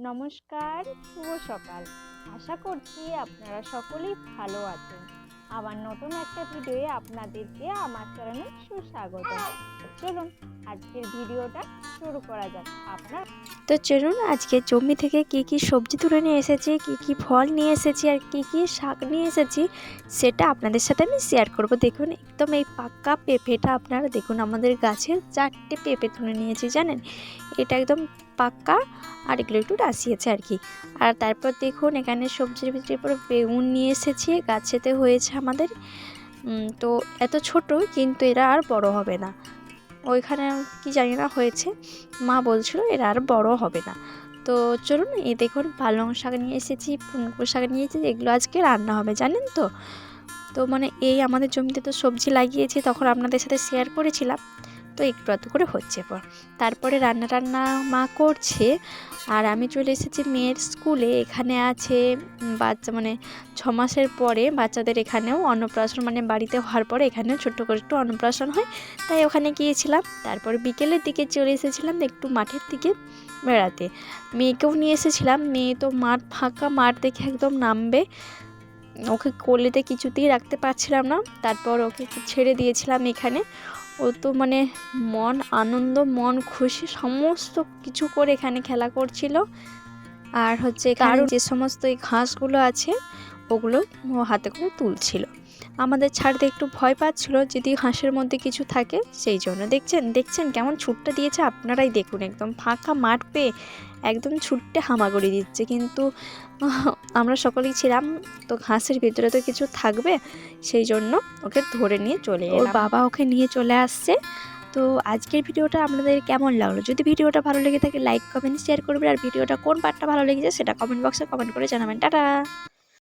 নমস্কার, শুভ সকাল। আশা করছি আপনারা সকলেই ভালো আছেন। আবার নতুন একটা ভিডিওয়ে আপনাদেরকে আমার চ্যানেলে সুস্বাগত। চলুন আজকের ভিডিওটা শুরু করা যাক। চলুন আজকে জমি থেকে কি সবজি তুলে নিয়ে এসেছি, কি ফল নিয়ে এসেছি আর কি শাক নিয়ে এসেছি সেটা আপনাদের সাথে আমি শেয়ার করব। দেখুন একদম এই পাকা পেঁপেটা আপনারা দেখুন, আমাদের গাছের 4টে পেঁপে তুলে নিয়েছি জানেন। এটা একদম পাকা আর এগুলো একটু রাসিয়েছে আর কি। আর তারপর দেখুন এখানে সবজির ভিতরে পুরো বেগুন নিয়ে এসেছি, গাছেতে হয়েছে আমাদের। তো এত ছোট কিন্তু এরা আর বড় হবে না, ওইখানে কি জানি না হয়েছে, মা বলছিল এরা আর বড় হবে না। তো চলুন এই দেখুন পালং শাক নিয়ে এসেছি, পুনকো শাক নিয়ে এসেছি, এগুলো আজকে রান্না হবে জানেন তো। তো মানে এই আমাদের জমিতে তো সবজি লাগিয়েছি, তখন আপনাদের সাথে শেয়ার করেছিলাম। তো একটু আধটু করে হচ্ছে তারপরে রান্না মা করছে। আর আমি চলে এসেছি মেয়ের স্কুলে। এখানে আছে বাচ্চা মানে 6 মাসের পরে বাচ্চাদের এখানেও অন্নপ্রাশন, মানে বাড়িতে হওয়ার পরে এখানেও ছোট্ট করে একটু অন্নপ্রাশন হয়, তাই ওখানে গিয়েছিলাম। তারপর বিকেলের দিকে চলে এসেছিলাম একটু মাঠের দিকে বেড়াতে, মেয়েকেও নিয়ে এসেছিলাম। মেয়ে তো মাঠ ফাঁকা, মাঠ দেখে একদম নামবে, ওকে কোলেতে কিছুতেই রাখতে পারছিলাম না। তারপর ওকে ছেড়ে দিয়েছিলাম এখানে। ও তো মানে মন আনন্দ, মন খুশি সমস্ত কিছু করে এখানে খেলা করছিল। আর হচ্ছে কারণ যে সমস্ত এই ঘাসগুলো আছে ওগুলো ও হাতে করে তুলছিল। আমাদের ছাড়তে একটু ভয় পাচ্ছিল যদি ঘাসের মধ্যে কিছু থাকে, সেই জন্য দেখছেন কেমন ছুটটা দিয়েছে, আপনারাই দেখুন একদম ফাঁকা মাঠ পেয়ে একদম ছুট্টে হামাগুড়ি দিচ্ছে। কিন্তু আমরা সকলেই ছিলাম তো, ঘাসের ভিতরে তো কিছু থাকবে, সেই জন্য ওকে ধরে নিয়ে চলে এলাম। ওর বাবা ওকে নিয়ে চলে আসছে। তো আজকের ভিডিওটা আপনাদের কেমন লাগলো? যদি ভিডিওটা ভালো লেগে থাকে লাইক কমেন্ট শেয়ার করবেন, আর ভিডিওটা কোন পার্টটা ভালো লেগেছে সেটা কমেন্ট বক্সে কমেন্ট করে জানাবেন। টাটা।